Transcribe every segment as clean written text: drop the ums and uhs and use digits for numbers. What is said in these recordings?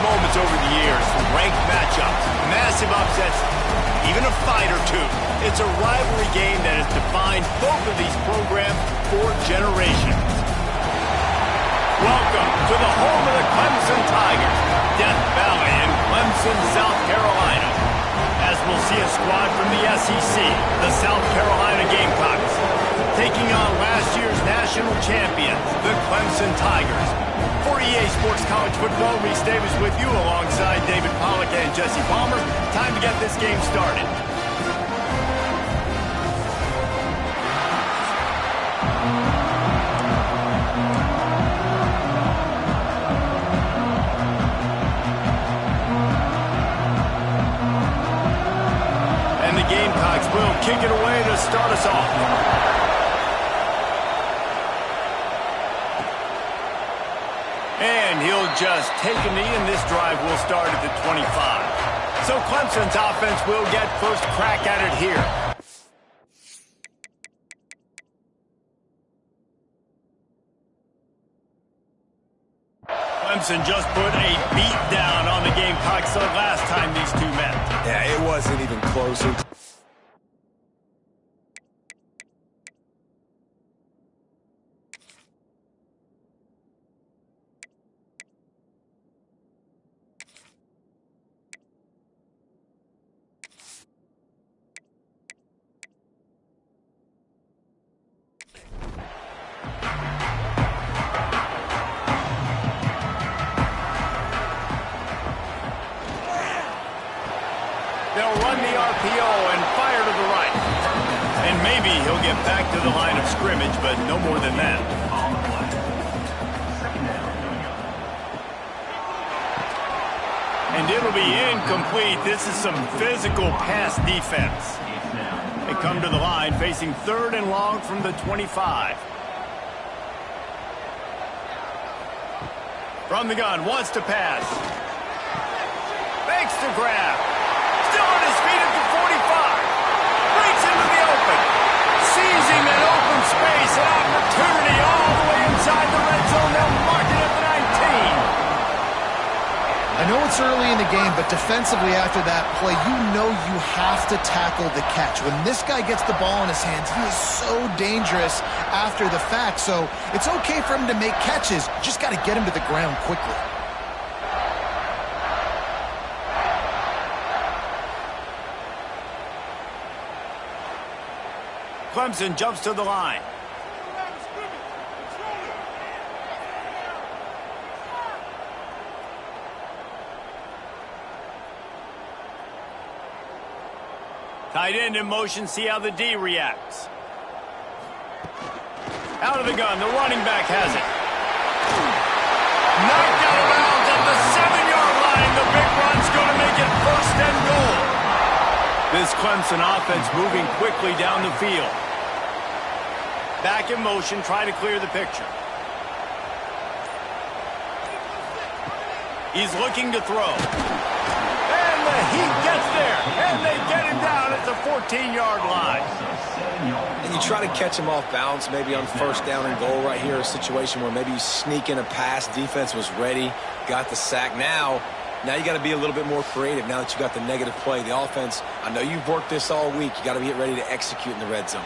moments over the years, ranked matchups, massive upsets, even a fight or two. It's a rivalry game that has defined both of these programs for generations. Welcome to the home of the Clemson Tigers, Death Valley in Clemson, South Carolina. As we'll see a squad from the SEC, the South Carolina Gamecocks, taking on last year's national champions, the Clemson Tigers. For EA Sports College Football, Reese Davis with you alongside David Pollack and Jesse Palmer. Time to get this game started. And the Gamecocks will kick it away to start us off. And he'll just take a knee, and this drive will start at the 25. So Clemson's offense will get first crack at it here. Clemson just put a beat down on the Gamecocks the last time these two met. Yeah, it wasn't even close. They'll run the RPO and fire to the right. And maybe he'll get back to the line of scrimmage, but no more than that. And it'll be incomplete. This is some physical pass defense. They come to the line facing 3rd and long from the 25. From the gun, wants to pass. Fakes to grab. Still on his feet at the 45. Breaks into the open. Seizing that open space, an opportunity all the way inside the red zone. They'll mark it at the 19. I know it's early in the game, but defensively after that play, you know you have to tackle the catch. When this guy gets the ball in his hands, he is so dangerous after the fact. So it's okay for him to make catches. Just got to get him to the ground quickly. Clemson jumps to the line. Tight end in motion, see how the D reacts. Out of the gun, the running back has it. Knocked out of bounds at the 7-yard line. The big run's going to make it 1st and goal. This Clemson offense moving quickly down the field. Back in motion, trying to clear the picture. He's looking to throw. And the heat gets there. And they get him down at the 14-yard line. And you try to catch him off balance, maybe on 1st down and goal right here, a situation where maybe you sneak in a pass. Defense was ready, got the sack. Now you got to be a little bit more creative now that you got the negative play. The offense, I know you've worked this all week. You got to get ready to execute in the red zone.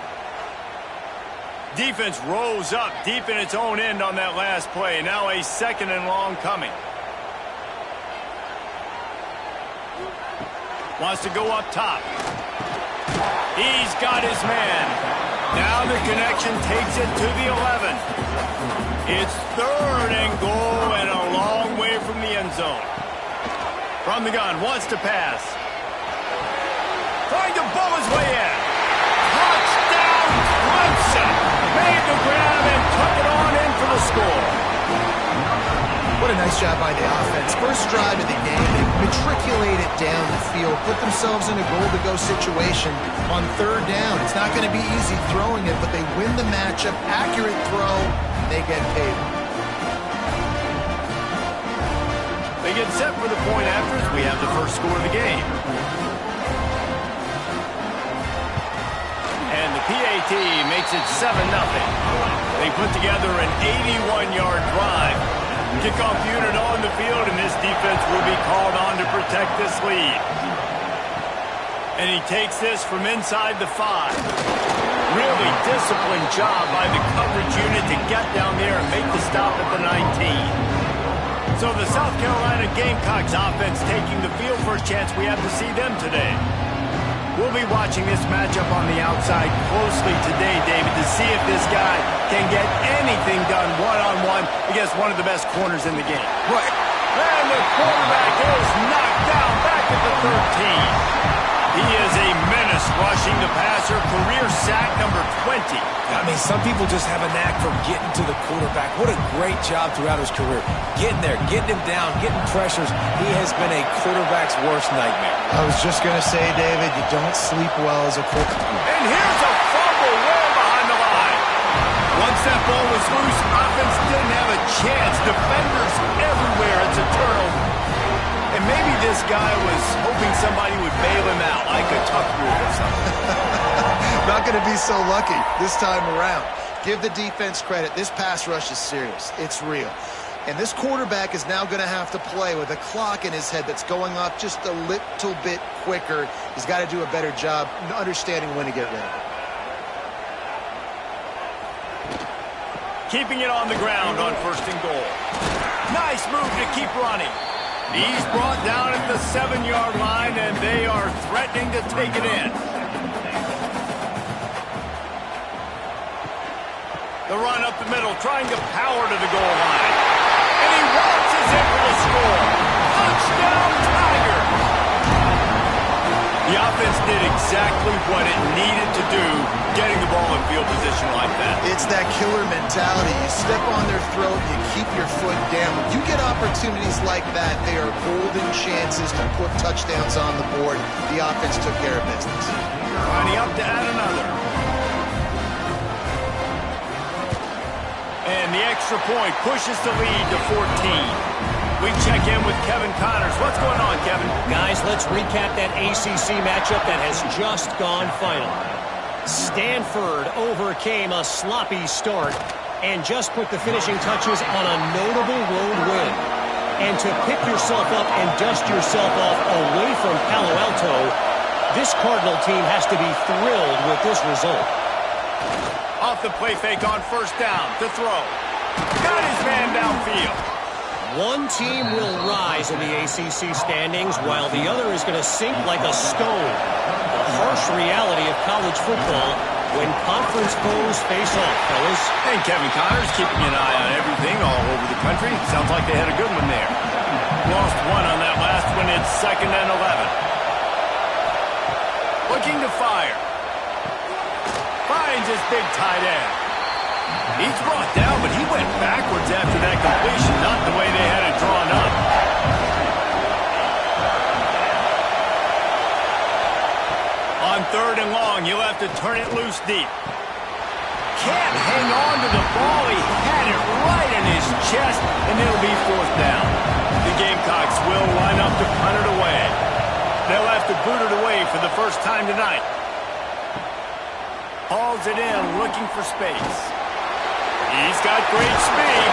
Defense rose up deep in its own end on that last play. Now a 2nd and long coming. Wants to go up top. He's got his man. Now the connection takes it to the 11. It's 3rd and goal and a long way from the end zone. From the gun, wants to pass. Trying to bull his way in. Touchdown, Clemson. Made the grab and took it on in for the score. What a nice job by the offense. First drive of the game, they matriculated down the field, put themselves in a goal-to-go situation on 3rd down. It's not going to be easy throwing it, but they win the matchup. Accurate throw, they get paid. They get set for the point after as we have the first score of the game. And the PAT makes it 7-0. They put together an 81-yard drive. Kickoff unit on the field, and this defense will be called on to protect this lead. And he takes this from inside the 5. Really disciplined job by the coverage unit to get down there and make the stop at the 19. So the South Carolina Gamecocks offense taking the field for a chance. We have to see them today. We'll be watching this matchup on the outside closely today, David, to see if this guy can get anything done one-on-one against one of the best corners in the game. Right. And the quarterback is knocked down back at the 13. He is a menace rushing the passer, career sack number 20. I mean, some people just have a knack for getting to the quarterback. What a great job throughout his career. Getting there, getting him down, getting pressures. He has been a quarterback's worst nightmare. I was just going to say, David, you don't sleep well as a quarterback. And here's a fumble way behind the line. Once that ball was loose, offense didn't have a chance. Defenders everywhere. It's a turnover. And maybe this guy was hoping somebody would bail him out, like a tuck rule or something. Not going to be so lucky this time around. Give the defense credit. This pass rush is serious. It's real. And this quarterback is now going to have to play with a clock in his head that's going off just a little bit quicker. He's got to do a better job understanding when to get rid of it. Keeping it on the ground on 1st and goal. Nice move to keep running. He's brought down at the 7-yard line, and they are threatening to take it in. The run up the middle, trying to power to the goal line. And he launches in for the score. Touchdown, Tiger! The offense did exactly what it needed to do, getting the ball in field position like that. It's that killer mentality. You step on their throat, you keep your foot down. When you get opportunities like that, they are golden chances to put touchdowns on the board. The offense took care of business. Lining up to add another. And the extra point pushes the lead to 14. We check in with Kevin Connors. What's going on, Kevin? Guys, let's recap that ACC matchup that has just gone final. Stanford overcame a sloppy start and just put the finishing touches on a notable road win. And to pick yourself up and dust yourself off away from Palo Alto, this Cardinal team has to be thrilled with this result. Off the play fake on 1st down to throw. Got his man downfield. One team will rise in the ACC standings while the other is going to sink like a stone. The harsh reality of college football when conference foes face off, fellas. Hey, Kevin Connors keeping an eye on everything all over the country. Sounds like they had a good one there. Lost one on that last one. It's 2nd and 11. Looking to fire. Finds his big tight end. He's brought down, but he went backwards after that completion, not the way they had it drawn up. On 3rd and long, you'll have to turn it loose deep. Can't hang on to the ball. He had it right in his chest, and it'll be 4th down. The Gamecocks will line up to punt it away. They'll have to boot it away for the first time tonight. Hauls it in, looking for space. He's got great speed.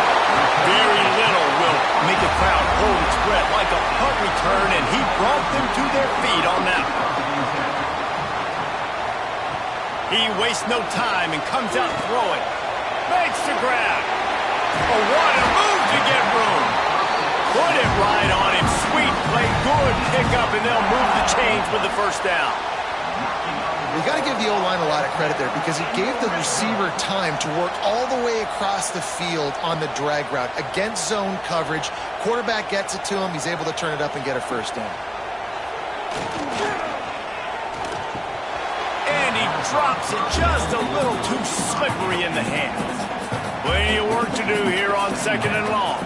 Very little will make a crowd hold its breath like a punt return, and he brought them to their feet on that one. He wastes no time and comes out throwing. Makes the grab. Oh, what a move to get room. Put it right on him. Sweet play, good pickup, and they'll move the chains with the 1st down. We got to give the O-line a lot of credit there because he gave the receiver time to work all the way across the field on the drag route against zone coverage. Quarterback gets it to him. He's able to turn it up and get a 1st down. And he drops it just a little too slippery in the hands. Plenty of work to do here on 2nd and long.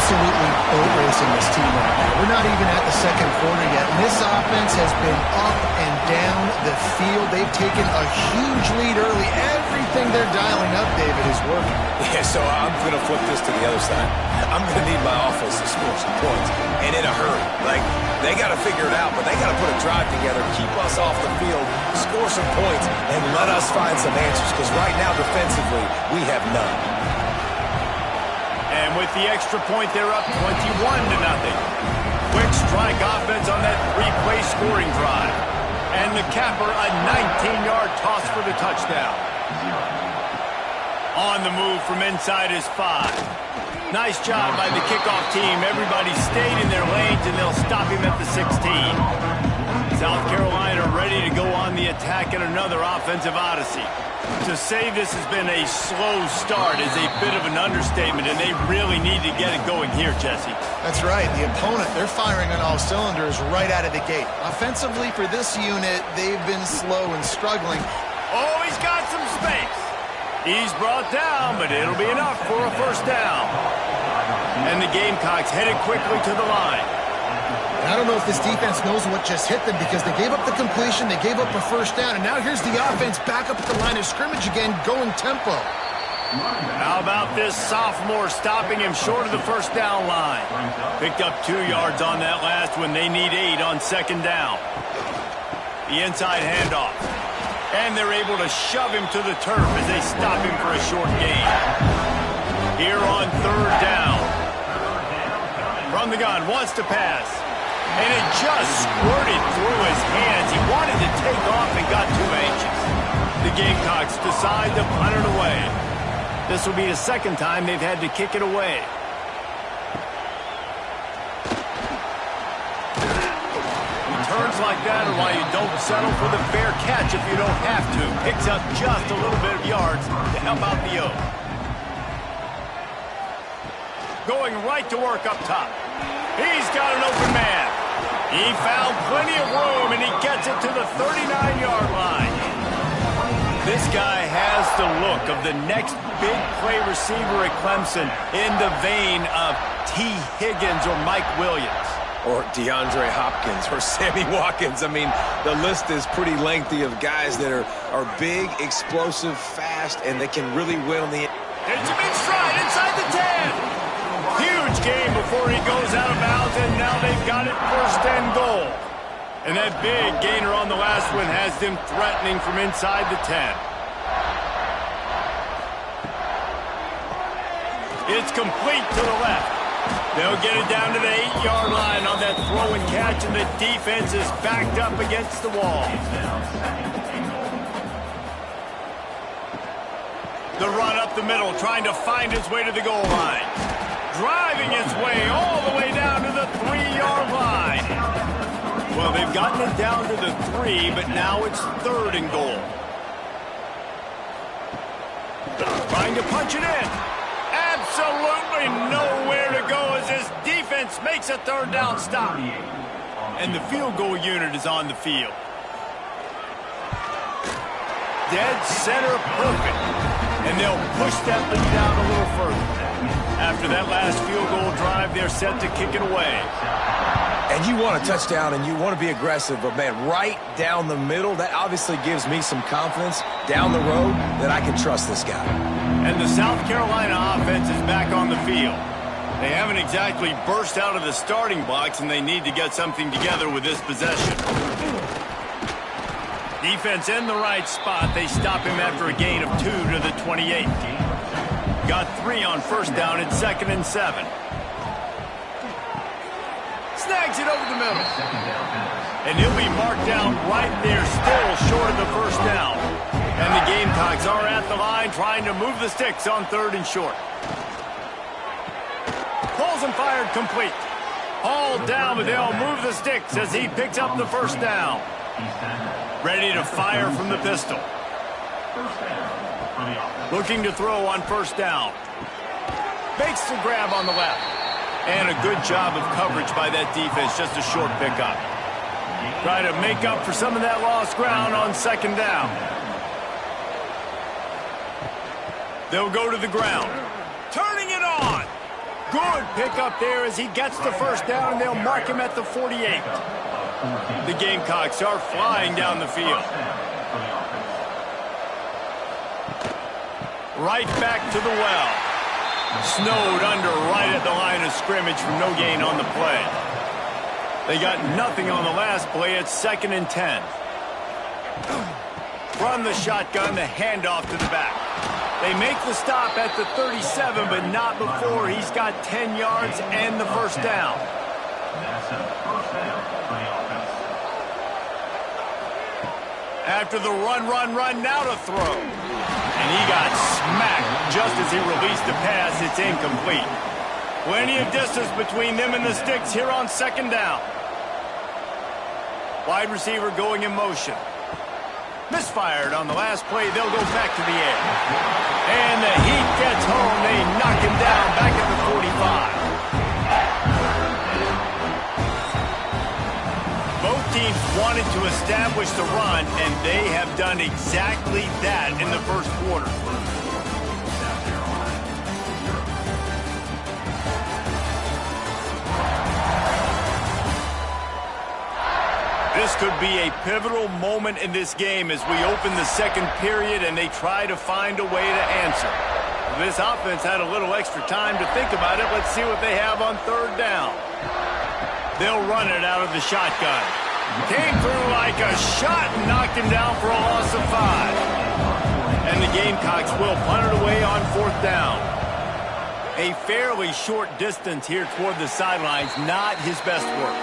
Absolutely always missing this team right now. We're not even at the second quarter yet, and this offense has been up and down the field. They've taken a huge lead early. Everything they're dialing up, David, is working. Yeah, so I'm going to flip this to the other side. I'm going to need my offense to score some points, and in a hurry. Like, they got to figure it out, but they got to put a drive together, keep us off the field, score some points, and let us find some answers, because right now, defensively, we have none. And with the extra point, they're up 21-0. Quick strike offense on that three-play scoring drive. And the capper, a 19-yard toss for the touchdown. On the move from inside his 5. Nice job by the kickoff team. Everybody stayed in their lanes, and they'll stop him at the 16. South Carolina ready to go on the attack in another offensive odyssey. To say this has been a slow start is a bit of an understatement, and they really need to get it going here, Jesse. That's right. The opponent, they're firing on all cylinders right out of the gate. Offensively, for this unit, they've been slow and struggling. Oh, he's got some space. He's brought down, but it'll be enough for a first down. And the Gamecocks headed quickly to the line. I don't know if this defense knows what just hit them, because they gave up the completion, they gave up a first down, and now here's the offense back up at the line of scrimmage again, going tempo. How about this sophomore stopping him short of the first down line? Picked up 2 yards on that last one. They need 8 on second down. The inside handoff. And they're able to shove him to the turf as they stop him for a short gain. Here on third down. From the gun, wants to pass. And it just squirted through his hands. He wanted to take off and got too anxious. The Gamecocks decide to punt it away. This will be the second time they've had to kick it away. Returns like that are why you don't settle for the fair catch if you don't have to. Picks up just a little bit of yards to help out the Oak. Going right to work up top. He's got an open man. He found plenty of room, and he gets it to the 39-yard line. This guy has the look of the next big play receiver at Clemson, in the vein of T. Higgins or Mike Williams. Or DeAndre Hopkins or Sammy Watkins. I mean, the list is pretty lengthy of guys that are big, explosive, fast, and they can really win on the... It's a big stride inside the 10. Huge game before he goes out of bounds, and now they've got it first and goal. And that big gainer on the last one has them threatening from inside the 10. It's complete to the left. They'll get it down to the 8-yard line on that throw and catch, and the defense is backed up against the wall. The run up the middle, trying to find his way to the goal line. Driving his way all the way down to the 3-yard line. Well, they've gotten it down to the 3, but now it's third and goal. Trying to punch it in. Absolutely nowhere to go as this defense makes a third down stop. And the field goal unit is on the field. Dead center perfect. And they'll push that lead out a little further. After that last field goal drive, they're set to kick it away. And you want a touchdown and you want to be aggressive, but man, right down the middle, that obviously gives me some confidence down the road that I can trust this guy. And the South Carolina offense is back on the field. They haven't exactly burst out of the starting blocks, and they need to get something together with this possession. Defense in the right spot. They stop him after a gain of 2 to the 28. Got 3 on first down at 2nd and 7. Snags it over the middle. And he'll be marked down right there, still short of the first down. And the Gamecocks are at the line trying to move the sticks on 3rd and short. Pulls and fired complete. Hauled down, but they'll move the sticks as he picks up the first down. Ready to fire from the pistol. Looking to throw on first down. Makes the grab on the left. And a good job of coverage by that defense, just a short pickup. Try to make up for some of that lost ground on 2nd down. They'll go to the ground. Turning it on. Good pickup there as he gets the first down, and they'll mark him at the 48. The Gamecocks are flying down the field. Right back to the well. Snowed under right at the line of scrimmage from no gain on the play. They got nothing on the last play. It's 2nd and 10. From the shotgun, the handoff to the back. They make the stop at the 37, but not before he's got 10 yards and the first down. After the run, now to throw. And he got smacked just as he released the pass. It's incomplete. Plenty of distance between them and the sticks here on 2nd down. Wide receiver going in motion. Misfired on the last play. They'll go back to the air. And the heat gets home. They knock him down back at the 45. Both teams wanted to establish the run, and they have done exactly that in the first quarter. This could be a pivotal moment in this game as we open the second period and they try to find a way to answer. This offense had a little extra time to think about it. Let's see what they have on 3rd down. They'll run it out of the shotgun. Came through like a shot and knocked him down for a loss of 5. And the Gamecocks will punt it away on 4th down. A fairly short distance here toward the sidelines, not his best work.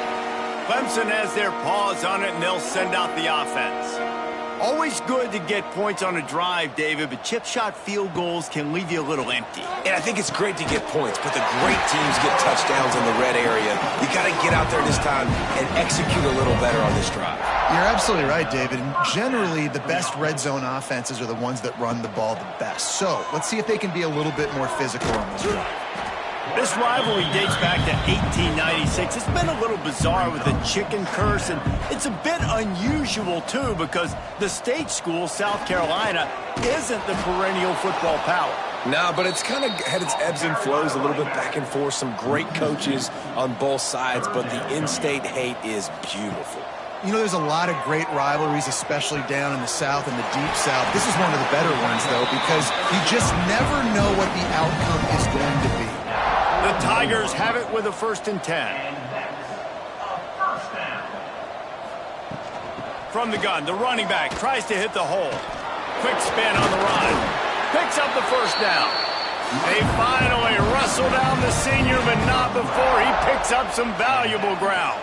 Clemson has their paws on it, and they'll send out the offense. Always good to get points on a drive, David, but chip shot field goals can leave you a little empty. And I think it's great to get points, but the great teams get touchdowns in the red area. You got to get out there this time and execute a little better on this drive. You're absolutely right, David. And generally, the best red zone offenses are the ones that run the ball the best. So let's see if they can be a little bit more physical on this drive. This rivalry dates back to 1896. It's been a little bizarre with the chicken curse, and it's a bit unusual, too, because the state school, South Carolina, isn't the perennial football power. No, but it's kind of had its ebbs and flows, a little bit back and forth, some great coaches on both sides, but the in-state hate is beautiful. You know, there's a lot of great rivalries, especially down in the South and the Deep South. This is one of the better ones, though, because you just never know what the outcome is going to be. The Tigers have it with a 1st and 10. From the gun, the running back tries to hit the hole. Quick spin on the run. Picks up the first down. They finally wrestle down the senior, but not before he picks up some valuable ground.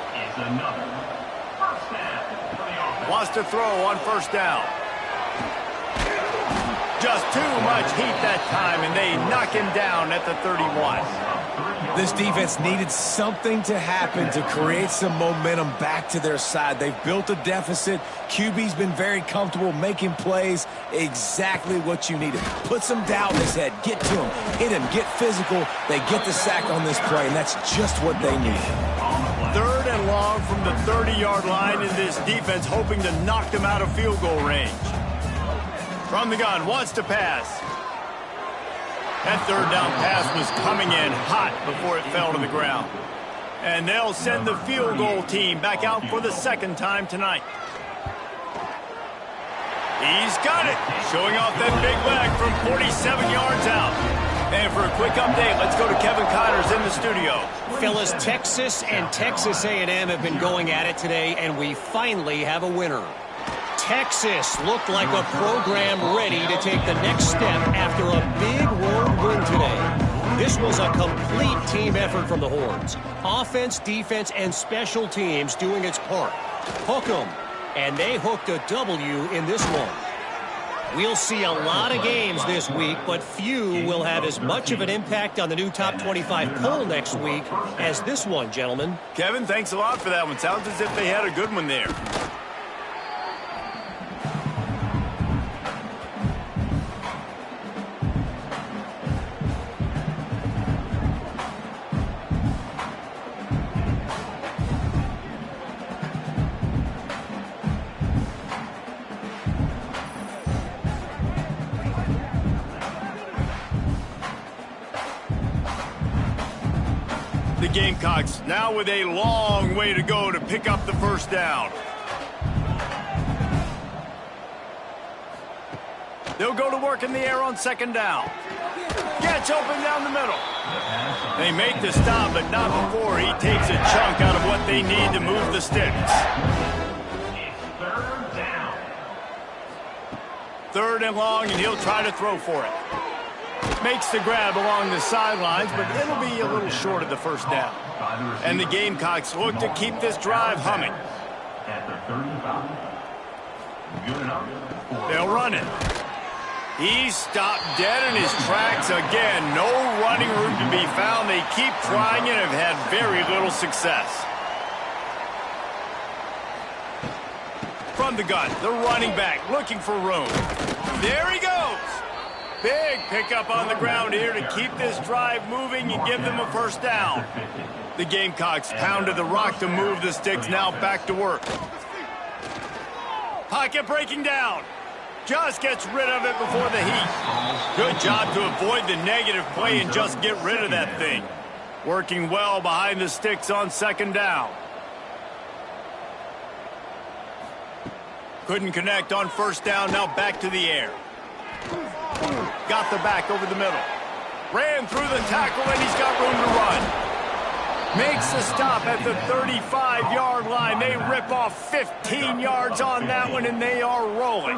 Wants to throw on 1st down. Just too much heat that time, and they knock him down at the 31. This defense needed something to happen to create some momentum back to their side. They've built a deficit. QB's been very comfortable making plays. Exactly what you needed. Put some doubt in his head. Get to him. Hit him. Get physical. They get the sack on this play, and that's just what they need. 3rd and long from the 30-yard line, in this defense hoping to knock them out of field goal range. From the gun, wants to pass. That 3rd down pass was coming in hot before it fell to the ground. And they'll send the field goal team back out for the 2nd time tonight. He's got it, showing off that big leg from 47 yards out. And for a quick update, let's go to Kevin Connors in the studio. Fellas, Texas and Texas A&M have been going at it today, and we finally have a winner. Texas looked like a program ready to take the next step after a big road win today. This was a complete team effort from the Horns. Offense, defense, and special teams doing its part. Hook 'em. And they hooked a W in this one. We'll see a lot of games this week, but few will have as much of an impact on the new top 25 poll next week as this one, gentlemen. Kevin, thanks a lot for that one. Sounds as if they had a good one there. The Gamecocks now with a long way to go to pick up the first down. They'll go to work in the air on second down. Gets open down the middle. They make the stop, but not before he takes a chunk out of what they need to move the sticks. Third and long, and he'll try to throw for it. Makes the grab along the sidelines, but it'll be a little short of the first down. And the Gamecocks look to keep this drive humming. They'll run it. He's stopped dead in his tracks again. No running room to be found. They keep trying and have had very little success. From the gun, the running back looking for room. There he goes. Big pickup on the ground here to keep this drive moving and give them a first down. The Gamecocks pounded the rock to move the sticks, now back to work. Pocket breaking down. Just gets rid of it before the heat. Good job to avoid the negative play and just get rid of that thing. Working well behind the sticks on second down. Couldn't connect on first down, now back to the air. Got the back over the middle. Ran through the tackle and he's got room to run. Makes a stop at the 35-yard line. They rip off 15 yards on that one, and they are rolling.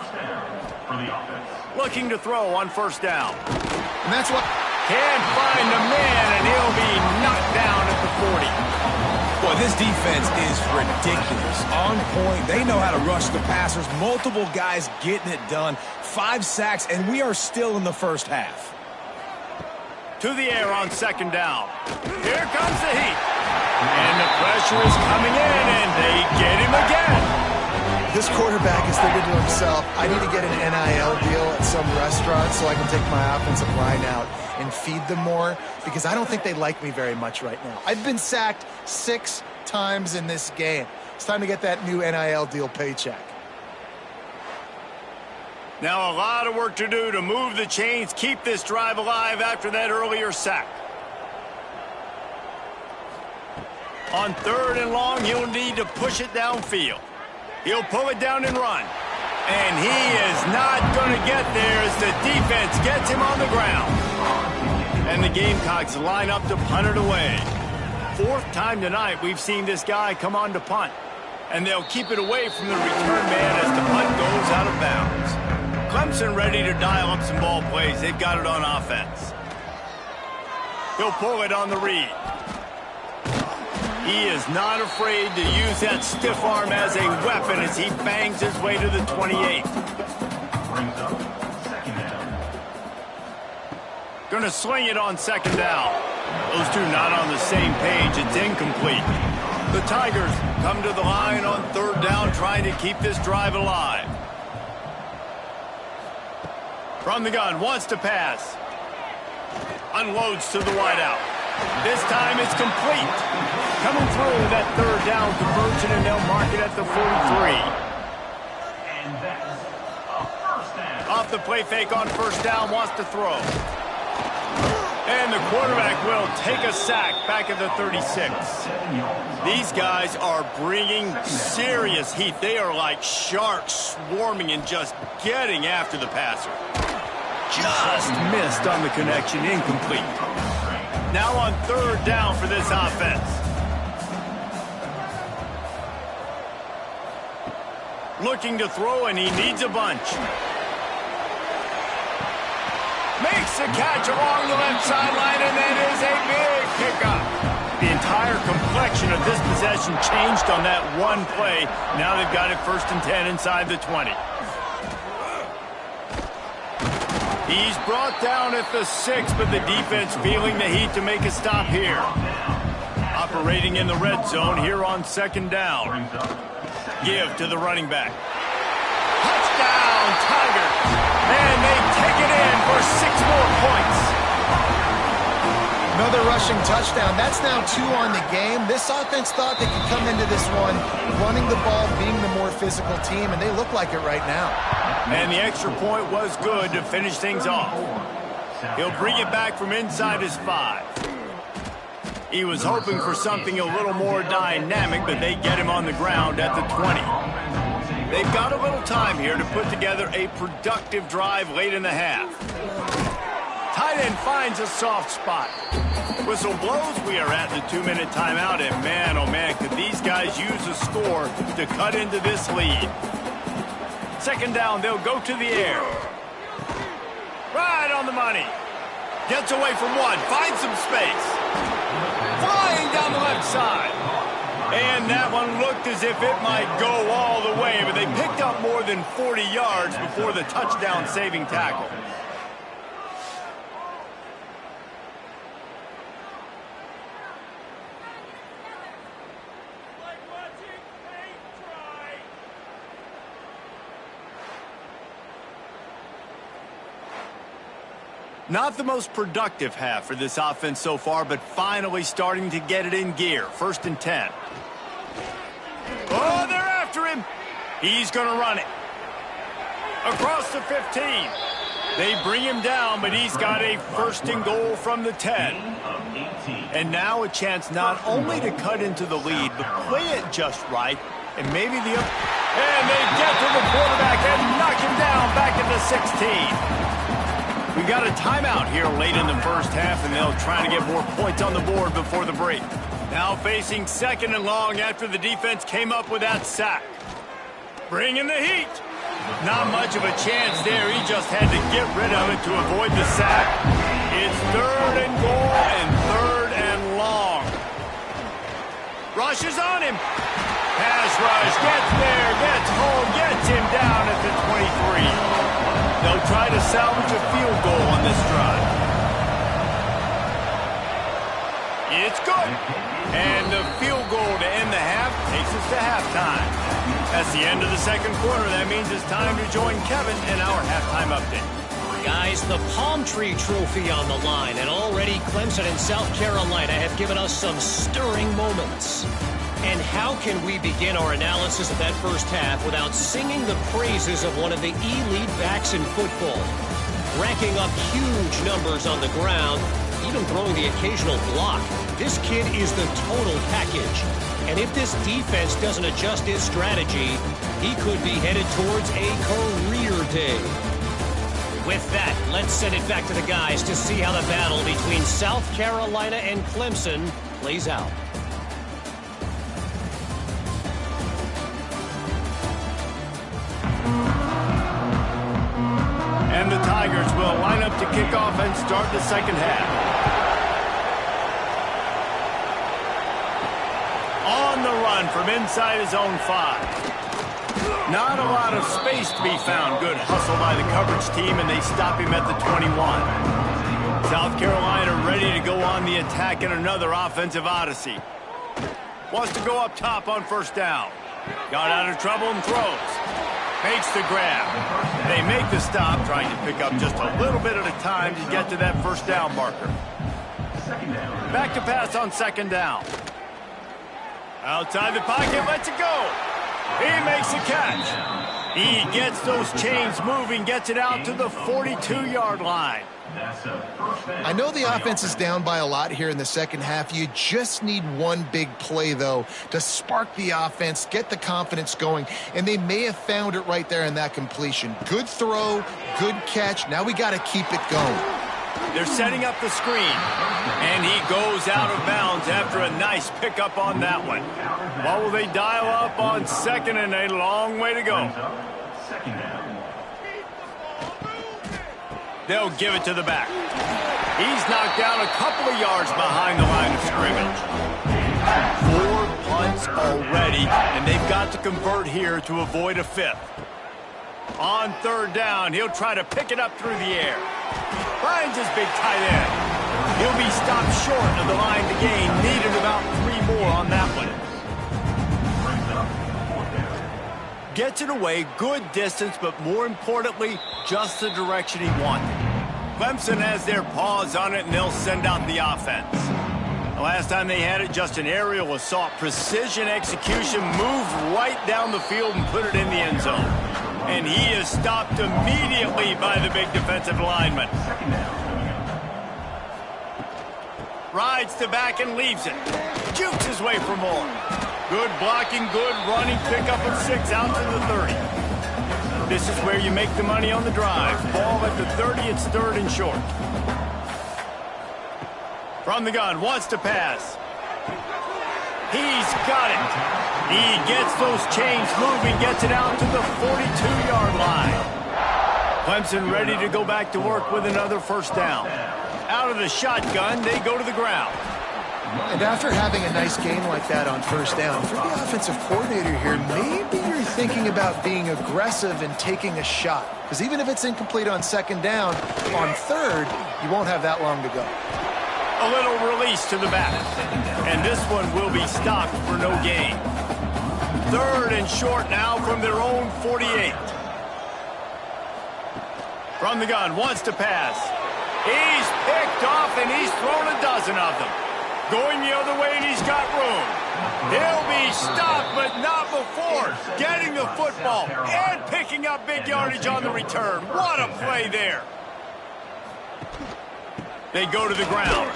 Looking to throw on first down. And that's what... Can't find the man, and he'll be knocked down at the 40. Boy, this defense is ridiculous. On point. They know how to rush the passers. Multiple guys getting it done. 5 sacks, and we are still in the first half. To the air on second down. Here comes the heat. And the pressure is coming in, and they get him again. This quarterback is thinking to himself, I need to get an NIL deal at some restaurant so I can take my offensive line out and feed them more, because I don't think they like me very much right now. I've been sacked 6 times in this game. It's time to get that new NIL deal paycheck. Now a lot of work to do to move the chains, keep this drive alive after that earlier sack. On third and long, he'll need to push it downfield. He'll pull it down and run. And he is not going to get there as the defense gets him on the ground. And the Gamecocks line up to punt it away. 4th time tonight we've seen this guy come on to punt. And they'll keep it away from the return man as the punt goes out of bounds. Clemson ready to dial up some ball plays. They've got it on offense. He'll pull it on the read. He is not afraid to use that stiff arm as a weapon as he bangs his way to the 28. Gonna swing it on second down. Those two not on the same page. It's incomplete. The Tigers come to the line on third down, trying to keep this drive alive. From the gun, wants to pass. Unloads to the wideout. This time it's complete. Coming through that third down conversion, and they'll mark it at the 43. Off the play fake on first down, wants to throw. And the quarterback will take a sack back at the 36. These guys are bringing serious heat. They are like sharks swarming and just getting after the passer. Just missed on the connection, incomplete. Now on third down for this offense. Looking to throw, and he needs a bunch. Makes the catch along the left sideline, and that is a big pickup. The entire complexion of this possession changed on that one play. Now they've got it 1st and 10 inside the 20. He's brought down at the 6, but the defense feeling the heat to make a stop here. Operating in the red zone here on second down. Give to the running back. Touchdown, Tigers! And they take it in for 6 more points. Another rushing touchdown. That's now 2 on the game. This offense thought they could come into this one running the ball, being the more physical team, and they look like it right now. And the extra point was good to finish things off. He'll bring it back from inside his 5. He was hoping for something a little more dynamic, but they get him on the ground at the 20. They've got a little time here to put together a productive drive late in the half. Tight end finds a soft spot. Whistle blows, we are at the 2-minute timeout, and man, oh man, could these guys use a score to cut into this lead. Second down, they'll go to the air. Right on the money. Gets away from one, finds some space. Flying down the left side. And that one looked as if it might go all the way, but they picked up more than 40 yards before the touchdown-saving tackle. Not the most productive half for this offense so far, but finally starting to get it in gear. 1st and 10. Oh, they're after him. He's going to run it. Across the 15. They bring him down, but he's got a 1st and goal from the 10. And now a chance not only to cut into the lead, but play it just right. And maybe the... And they get to the quarterback and knock him down back at the 16. We got a timeout here late in the first half, and they'll try to get more points on the board before the break. Now facing 2nd and long after the defense came up with that sack. Bringing the heat. Not much of a chance there. He just had to get rid of it to avoid the sack. It's 3rd and goal and 3rd and long. Rushes on him. Pass rush. Gets there. Gets home. Gets him down at the 23. They'll try to salvage a field goal on this drive. It's good. And the field goal to end the half takes us to halftime. That's the end of the 2nd quarter. That means it's time to join Kevin in our halftime update. Guys, the Palm Tree Trophy on the line, and already Clemson and South Carolina have given us some stirring moments. And how can we begin our analysis of that first half without singing the praises of one of the elite backs in football? Racking up huge numbers on the ground, even throwing the occasional block. This kid is the total package. And if this defense doesn't adjust its strategy, he could be headed towards a career day. With that, let's send it back to the guys to see how the battle between South Carolina and Clemson plays out. And the Tigers will line up to kick off and start the 2nd half. On the run from inside his own 5. Not a lot of space to be found. Good hustle by the coverage team, and they stop him at the 21. South Carolina ready to go on the attack in another offensive odyssey. Wants to go up top on 1st down. Got out of trouble and throws. Makes the grab. They make the stop, trying to pick up just a little bit at a time to get to that 1st down marker. Back to pass on 2nd down. Outside the pocket, lets it go. He makes a catch. He gets those chains moving, gets it out to the 42-yard line. I know the offense is down by a lot here in the 2nd half. You just need one big play, though, to spark the offense, get the confidence going, and they may have found it right there in that completion. Good throw, good catch. Now we got to keep it going. They're setting up the screen, and he goes out of bounds after a nice pickup on that one. What will they dial up on 2nd and a long way to go? They'll give it to the back. He's knocked down a couple of yards behind the line of scrimmage. 4 punts already, and they've got to convert here to avoid a 5th. On 3rd down, he'll try to pick it up through the air. Finds his big tight end. He'll be stopped short of the line to gain. Needed about 3 more on that one. Gets it away, good distance, but more importantly, just the direction he wanted. Clemson has their paws on it, and they'll send out the offense. The last time they had it, just an aerial assault, precision execution, moved right down the field and put it in the end zone. And he is stopped immediately by the big defensive lineman. Rides to back and leaves it. Jukes his way for more. Good blocking, good running, pickup of 6 out to the 30. This is where you make the money on the drive. Ball at the 30, it's 3rd and short. From the gun, wants to pass. He's got it. He gets those chains moving, gets it out to the 42-yard line. Clemson ready to go back to work with another first down. Out of the shotgun, they go to the ground. And after having a nice game like that on first down, for the offensive coordinator here, maybe you're thinking about being aggressive and taking a shot. Because even if it's incomplete on 2nd down, on 3rd, you won't have that long to go. A little release to the back. And this one will be stopped for no gain. 3rd and short now from their own 48. From the gun, wants to pass. He's picked off and he's thrown a dozen of them. Going the other way and he's got room. He'll be stopped, but not before getting the football and picking up big yardage on the return. What a play there. They go to the ground.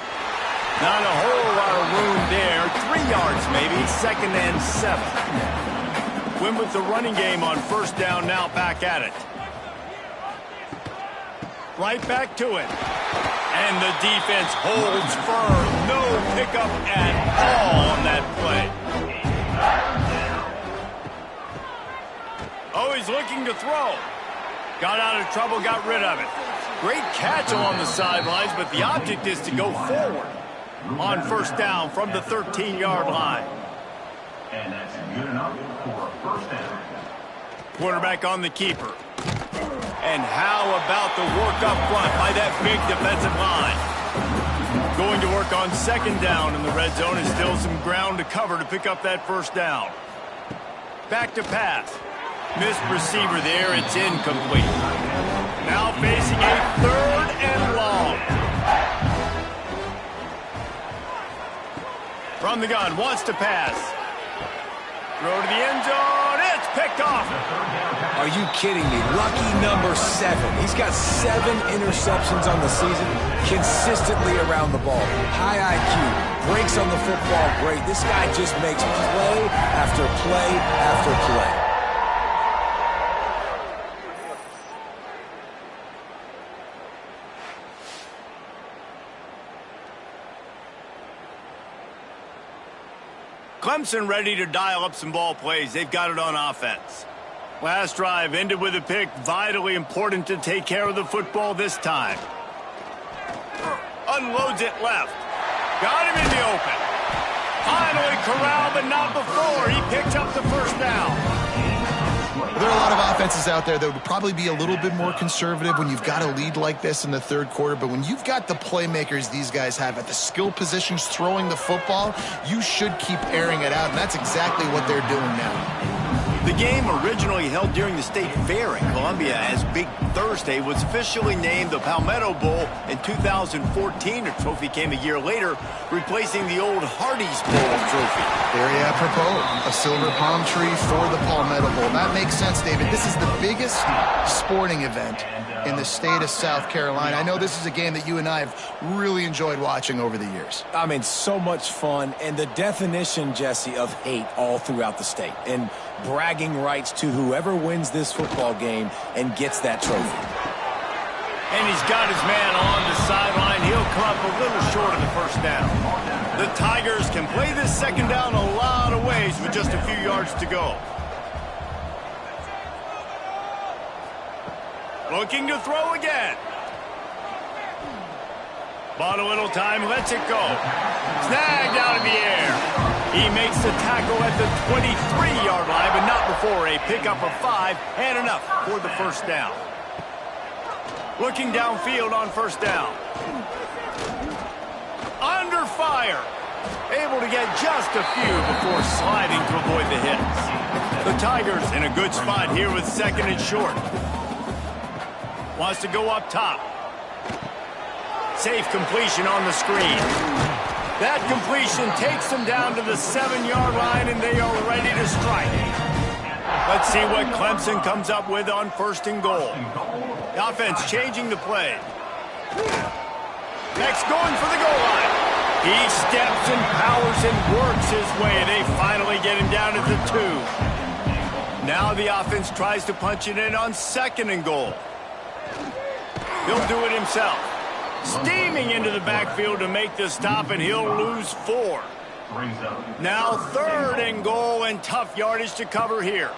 Not a whole lot of room there. 3 yards maybe. 2nd and 7. Win with the running game on first down, now back at it. Right back to it. And the defense holds firm. No pickup at all on that play. Oh, he's looking to throw. Got out of trouble, got rid of it. Great catch along the sidelines, but the object is to go forward on first down from the 13-yard line. And that's good enough for a first down. Quarterback on the keeper. And how about the work up front by that big defensive line? Going to work on 2nd down in the red zone, and still some ground to cover to pick up that first down. Back to pass. Missed receiver there, it's incomplete. Now facing a 3rd and long. From the gun, wants to pass. Throw to the end zone, it's picked off. Are you kidding me? Lucky number 7. He's got 7 interceptions on the season, consistently around the ball. High IQ, breaks on the football great. This guy just makes play after play after play. Clemson ready to dial up some ball plays. They've got it on offense. Last drive ended with a pick. Vitally important to take care of the football this time. Unloads it left. Got him in the open. Finally corralled, but not before. He picks up the first down. There are a lot of offenses out there that would probably be a little bit more conservative when you've got a lead like this in the 3rd quarter, but when you've got the playmakers these guys have at the skill positions throwing the football, you should keep airing it out, and that's exactly what they're doing now. The game, originally held during the State Fair in Columbia as Big Thursday, was officially named the Palmetto Bowl in 2014. The trophy came a year later, replacing the old Hardee's Bowl trophy. Very apropos, a silver palm tree for the Palmetto Bowl. That makes sense, David. This is the biggest sporting event in the state of South Carolina. I know this is a game that you and I have really enjoyed watching over the years. I mean, so much fun, and the definition, Jesse, of hate all throughout the state. And bragging rights to whoever wins this football game and gets that trophy. And he's got his man on the sideline. He'll come up a little short of the first down. The Tigers can play this 2nd down a lot of ways with just a few yards to go. Looking to throw again. Bought a little time, lets it go. Snagged out of the air. He makes the tackle at the 23-yard line, but not before a pickup of 5 and enough for the first down. Looking downfield on first down. Under fire. Able to get just a few before sliding to avoid the hits. The Tigers in a good spot here with 2nd and short. Wants to go up top. Safe completion on the screen. That completion takes them down to the 7-yard line, and they are ready to strike. Let's see what Clemson comes up with on 1st and goal. The offense changing the play. Next going for the goal line. He steps and powers and works his way. They finally get him down at the 2. Now the offense tries to punch it in on 2nd and goal. He'll do it himself. Steaming into the backfield to make the stop, and he'll lose 4. Now 3rd and goal, and tough yardage to cover here.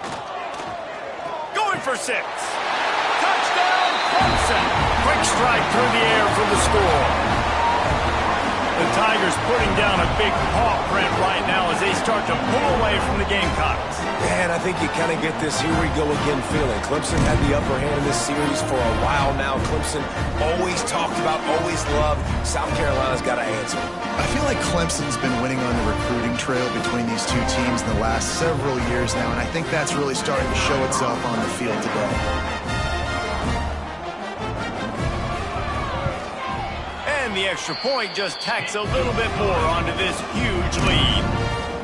Going for 6. Touchdown, Clemson. Quick strike through the air for the score. The Tigers putting down a big paw print right now as they start to pull away from the Gamecocks. And I think you kind of get this here we go again feeling. Clemson had the upper hand in this series for a while now. Clemson always talked about, always loved. South Carolina's got to answer. I feel like Clemson's been winning on the recruiting trail between these two teams in the last several years now, and I think that's really starting to show itself on the field today. And the extra point just tacks a little bit more onto this huge lead.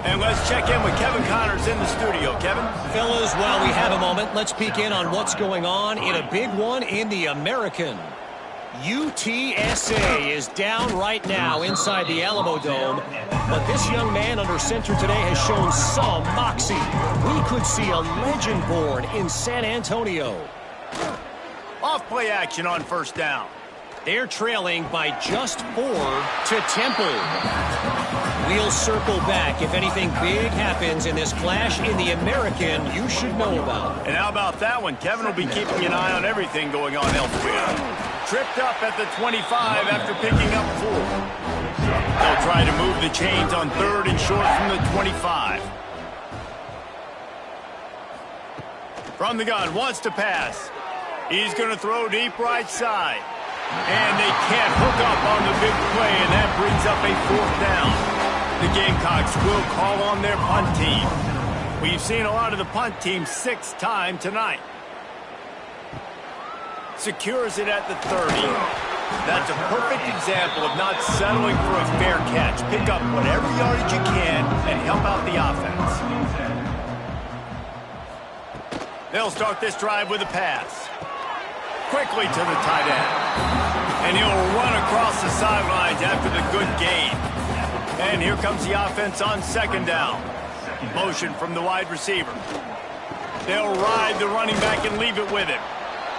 And let's check in with Kevin Connors in the studio. Kevin? Fellas, while we have a moment, let's peek in on what's going on in a big one in the American. UTSA is down right now inside the Alamo Dome, but this young man under center today has shown some moxie. We could see a legend born in San Antonio. Off play action on 1st down. They're trailing by just 4 to Temple. We'll circle back if anything big happens in this clash in the American you should know about. And how about that one? Kevin will be keeping an eye on everything going on elsewhere. Tripped up at the 25 after picking up 4. They'll try to move the chains on 3rd and short from the 25. From the gun, wants to pass. He's going to throw deep right side. And they can't hook up on the big play, and that brings up a 4th down. The Gamecocks will call on their punt team. We've seen a lot of the punt team 6 times tonight. Secures it at the 30. That's a perfect example of not settling for a fair catch. Pick up whatever yardage you can and help out the offense. They'll start this drive with a pass. Quickly to the tight end. And he'll run across the sidelines after the good gain. And here comes the offense on 2nd down. Motion from the wide receiver. They'll ride the running back and leave it with him.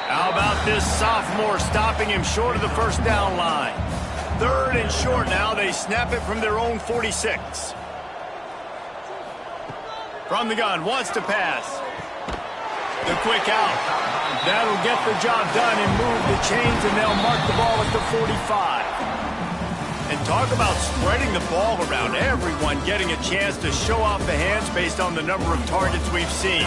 How about this sophomore stopping him short of the 1st down line? 3rd and short now. They snap it from their own 46. From the gun, wants to pass. The quick out. That'll get the job done and move the chains, and they'll mark the ball at the 45. And talk about spreading the ball around. Everyone getting a chance to show off the hands based on the number of targets we've seen.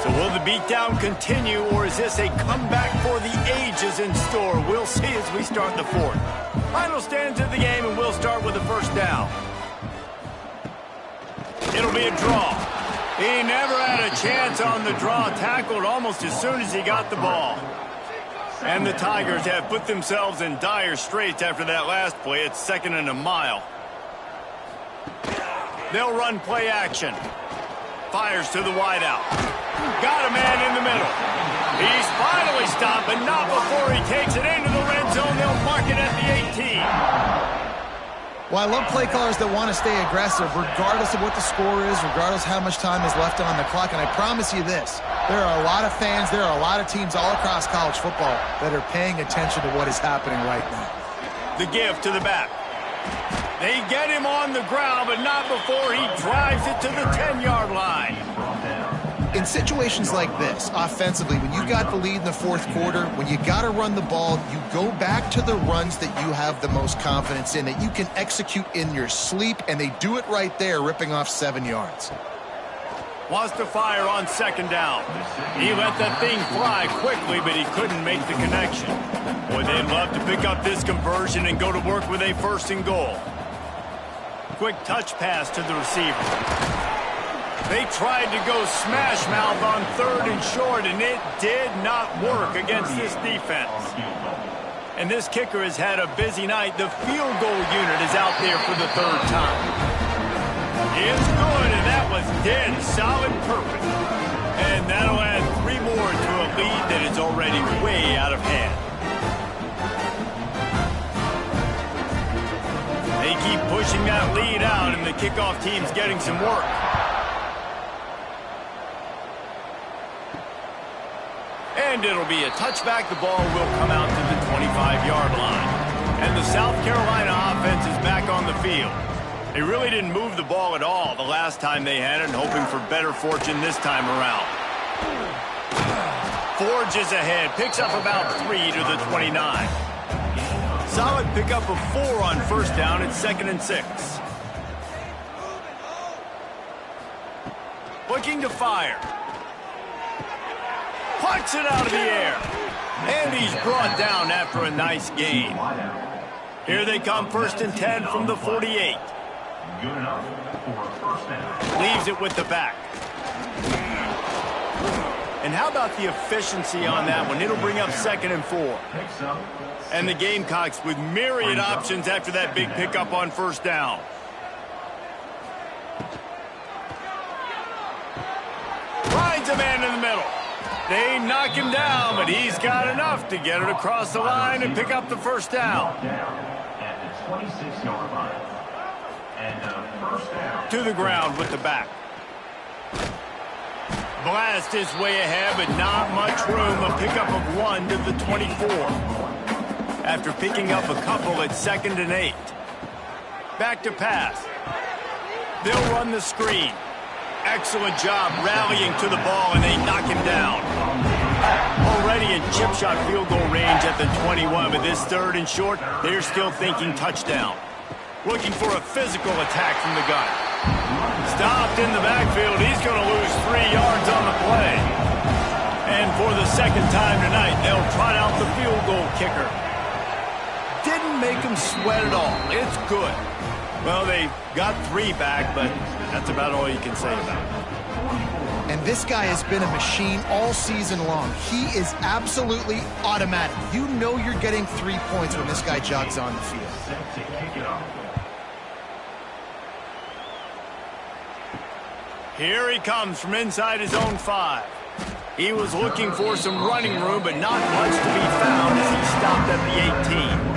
So will the beatdown continue, or is this a comeback for the ages in store? We'll see as we start the 4th. Final stands of the game, and we'll start with the 1st down. It'll be a draw. He never had a chance on the draw. Tackled almost as soon as he got the ball. And the Tigers have put themselves in dire straits after that last play. It's 2nd and a mile. They'll run play action. Fires to the wideout. Got a man in the middle. He's finally stopped, but not before he takes it into the red zone. They'll mark it at the 18. Well, I love play callers that want to stay aggressive regardless of what the score is, regardless of how much time is left on the clock. And I promise you this, there are a lot of fans, there are a lot of teams all across college football that are paying attention to what is happening right now. The give to the back. They get him on the ground, but not before he drives it to the 10-yard line. In situations like this, offensively, when you got the lead in the 4th quarter, when you got to run the ball, you go back to the runs that you have the most confidence in, that you can execute in your sleep, and they do it right there, ripping off 7 yards. Wants to fire on 2nd down. He let that thing fly quickly, but he couldn't make the connection. Boy, they'd love to pick up this conversion and go to work with a 1st and goal. Quick touch pass to the receiver. They tried to go smash mouth on 3rd and short, and it did not work against this defense. And this kicker has had a busy night. The field goal unit is out there for the 3rd time. It's good, and that was dead solid perfect. And that'll add 3 more to a lead the kickoff team's getting some work. And it'll be a touchback. The ball will come out to the 25-yard line. And the South Carolina offense is back on the field. They really didn't move the ball at all the last time they had it, and hoping for better fortune this time around. Forges ahead, picks up about 3 to the 29. Solid pickup of 4 on first down. It's 2nd and 6. Looking to fire. Puts it out of the air. And he's brought down after a nice gain. Here they come, 1st and 10 from the 48. Good enough for a first down. Leaves it with the back. And how about the efficiency on that one? It'll bring up 2nd and 4. And the Gamecocks with myriad options after that big pickup on first down. Finds a man in the middle. They knock him down, but he's got enough to get it across the line and pick up the first down. At the 26-yard line. And first down. To the ground with the back. Blast his way ahead, but not much room. A pickup of 1 to the 24. After picking up a couple at 2nd and 8. Back to pass. They'll run the screen. Excellent job rallying to the ball, and they knock him down. Already in chip shot field goal range at the 21, but this 3rd and short, they're still thinking touchdown. Looking for a physical attack from the gun. Stopped in the backfield. He's going to lose 3 yards on the play. And for the 2nd time tonight, they'll trot out the field goal kicker. Didn't make him sweat at all. It's good. Well, they got 3 back, but that's about all you can say about it. And this guy has been a machine all season long. He is absolutely automatic. You know you're getting 3 points when this guy jogs on the field. Here he comes from inside his own 5. He was looking for some running room, but not much to be found as he stopped at the 18.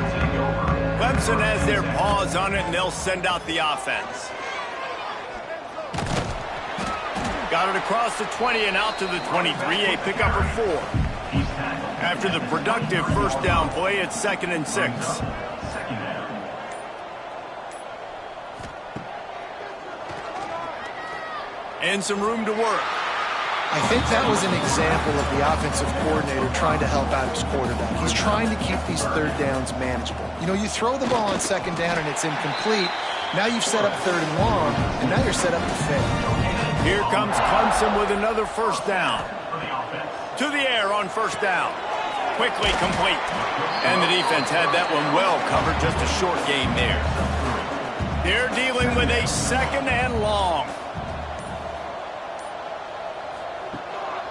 Clemson has their paws on it, and they'll send out the offense. Got it across the 20 and out to the 23, a pickup of 4. After the productive first down play, it's 2nd and 6. And some room to work. I think that was an example of the offensive coordinator trying to help out his quarterback. He's trying to keep these 3rd downs manageable. You know, you throw the ball on 2nd down and it's incomplete. Now you've set up 3rd and long, and now you're set up to fail. Here comes Clemson with another first down. To the air on first down. Quickly complete. And the defense had that one well covered. Just a short gain there. They're dealing with a 2nd and long.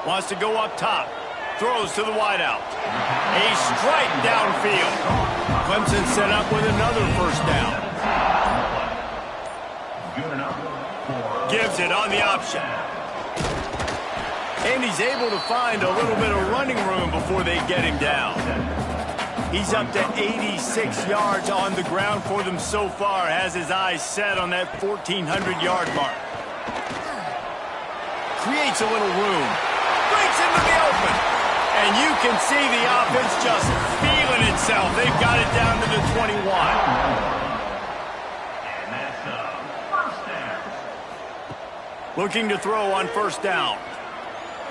Wants to go up top. Throws to the wideout. A strike downfield. Clemson set up with another first down. Gives it on the option. And he's able to find a little bit of running room before they get him down. He's up to 86 yards on the ground for them so far. Has his eyes set on that 1,400-yard mark. Creates a little room. Breaks into the open. And you can see the offense just feeling itself. They've got it down to the 21. And that's first down. Looking to throw on first down.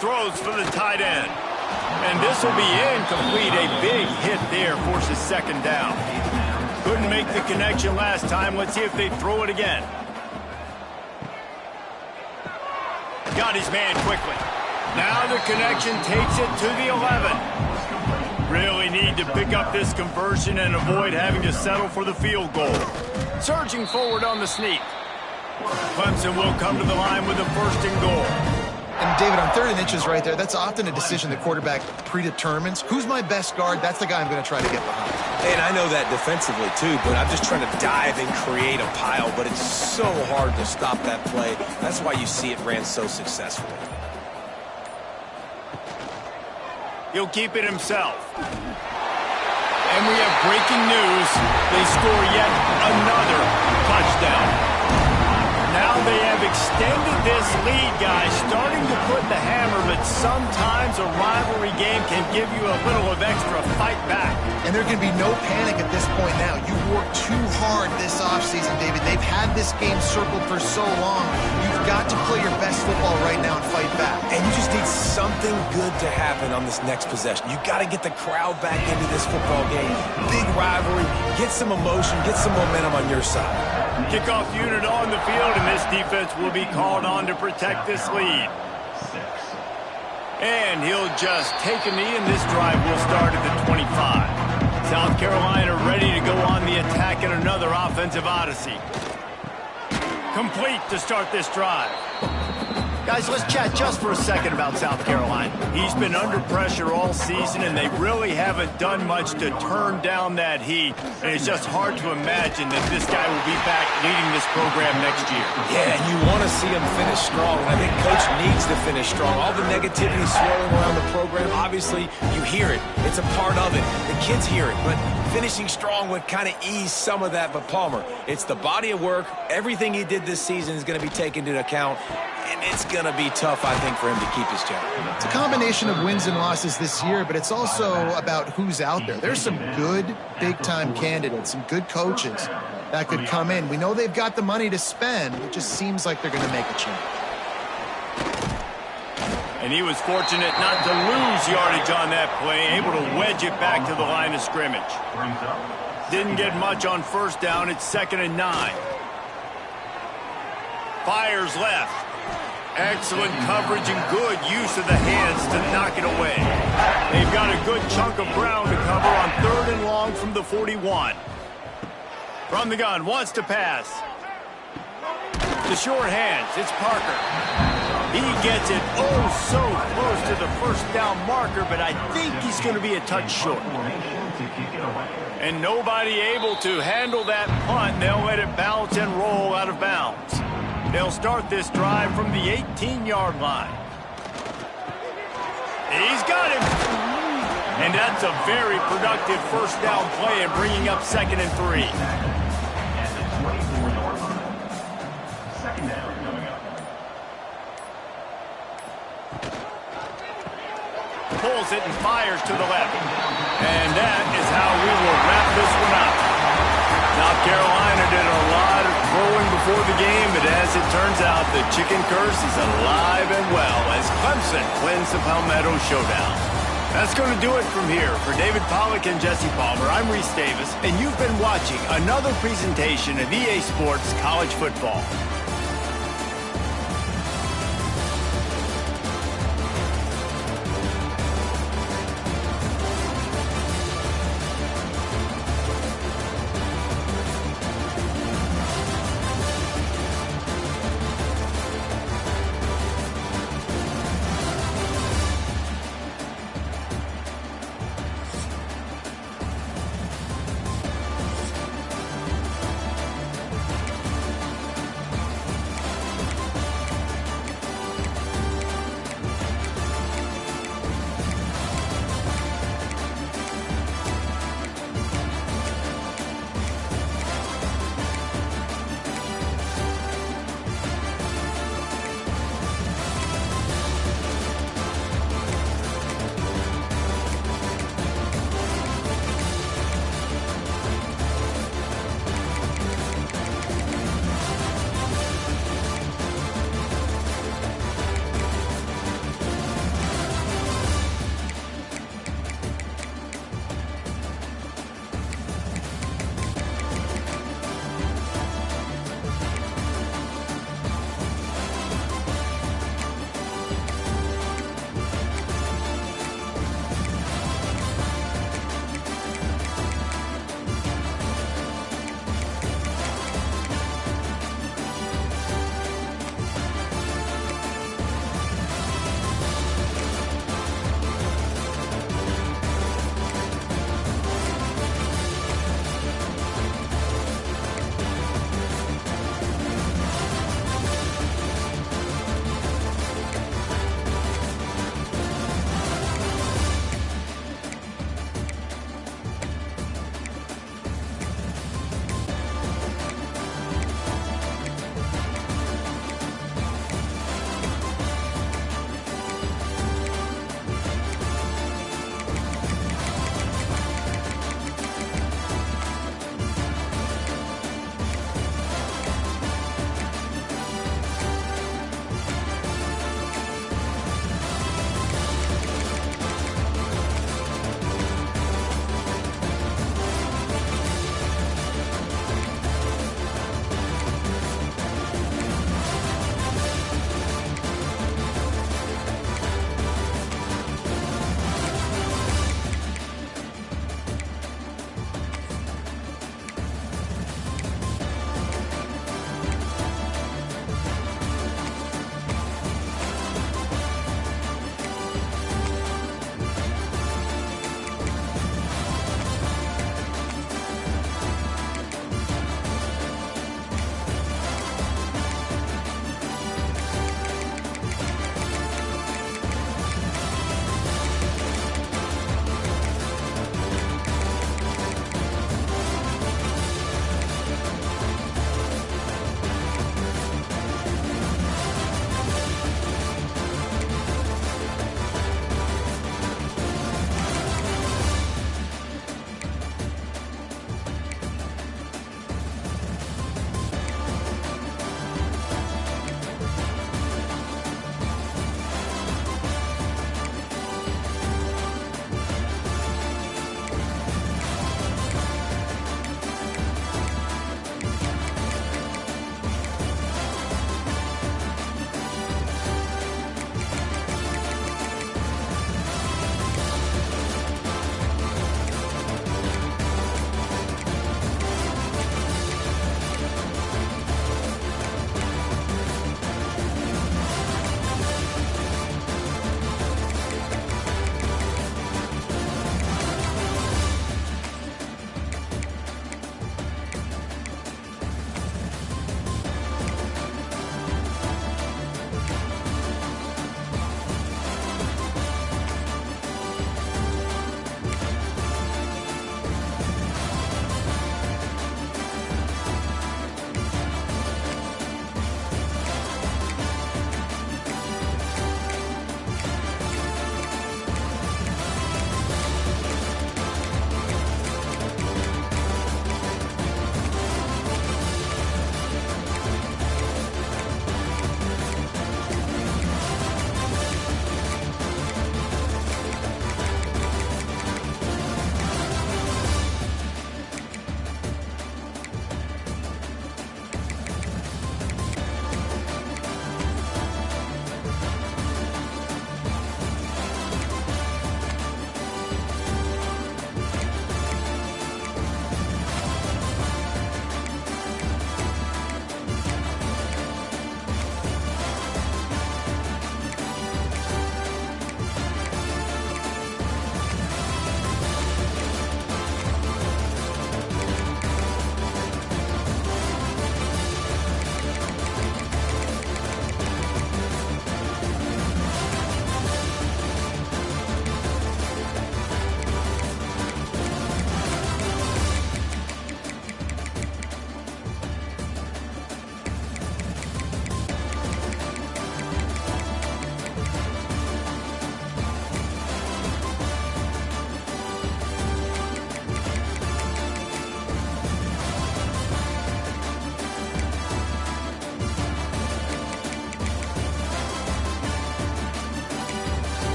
Throws for the tight end. And this will be incomplete. A big hit there forces 2nd down. Couldn't make the connection last time. Let's see if they throw it again. Got his man quickly. Now the connection takes it to the 11. Really need to pick up this conversion and avoid having to settle for the field goal. Surging forward on the sneak. Clemson will come to the line with a 1st and goal. And David, on 3rd and inches right there, that's often a decision the quarterback predetermines. Who's my best guard? That's the guy I'm going to try to get behind. And I know that defensively too, but I'm just trying to dive and create a pile, but it's so hard to stop that play. That's why you see it ran so successfully. He'll keep it himself. And we have breaking news. They score yet another touchdown. Now they have extended this lead, guys, starting to put the hammer, but sometimes a rivalry game can give you a little of extra fight back. And there can be no panic at this point now. You've worked too hard this offseason, David. They've had this game circled for so long. You've got to play your best football right now and fight back. And you just need something good to happen on this next possession. You got to get the crowd back into this football game. Big rivalry. Get some emotion. Get some momentum on your side. Kickoff unit on the field, and this defense will be called on to protect this lead. And he'll just take a knee, and this drive will start at the 25. South Carolina ready to go on the attack in another offensive odyssey. Complete to start this drive. Guys, let's chat just for a second about South Carolina. He's been under pressure all season, and they really haven't done much to turn down that heat. And it's just hard to imagine that this guy will be back leading this program next year. Yeah, and you want to see him finish strong. I think Coach needs to finish strong. All the negativity swirling around the program, obviously, you hear it. It's a part of it. The kids hear it, but finishing strong would kind of ease some of that. But Palmer, it's the body of work. Everything he did this season is going to be taken into account. And it's going to be tough, I think, for him to keep his job. It's a combination of wins and losses this year, but it's also about who's out there. There's some good big-time candidates, some good coaches that could come in. We know they've got the money to spend. It just seems like they're going to make a change. And he was fortunate not to lose yardage on that play, able to wedge it back to the line of scrimmage. Didn't get much on first down. It's 2nd and 9. Fires left. Excellent coverage and good use of the hands to knock it away. They've got a good chunk of ground to cover on 3rd and long from the 41. From the gun, wants to pass. The short hands, it's Parker. He gets it oh so close to the first down marker, but I think he's going to be a touch short. And nobody able to handle that punt. They'll let it bounce and roll out of bounds. They'll start this drive from the 18-yard line. He's got him. And that's a very productive first down play and bringing up 2nd and 3. Pulls it and fires to the left. And that is how we will wrap this one up. South Carolina did a lot of throwing before the game, but as it turns out, the chicken curse is alive and well as Clemson wins the Palmetto Showdown. That's going to do it from here. For David Pollack and Jesse Palmer, I'm Reese Davis, and you've been watching another presentation of EA Sports College Football.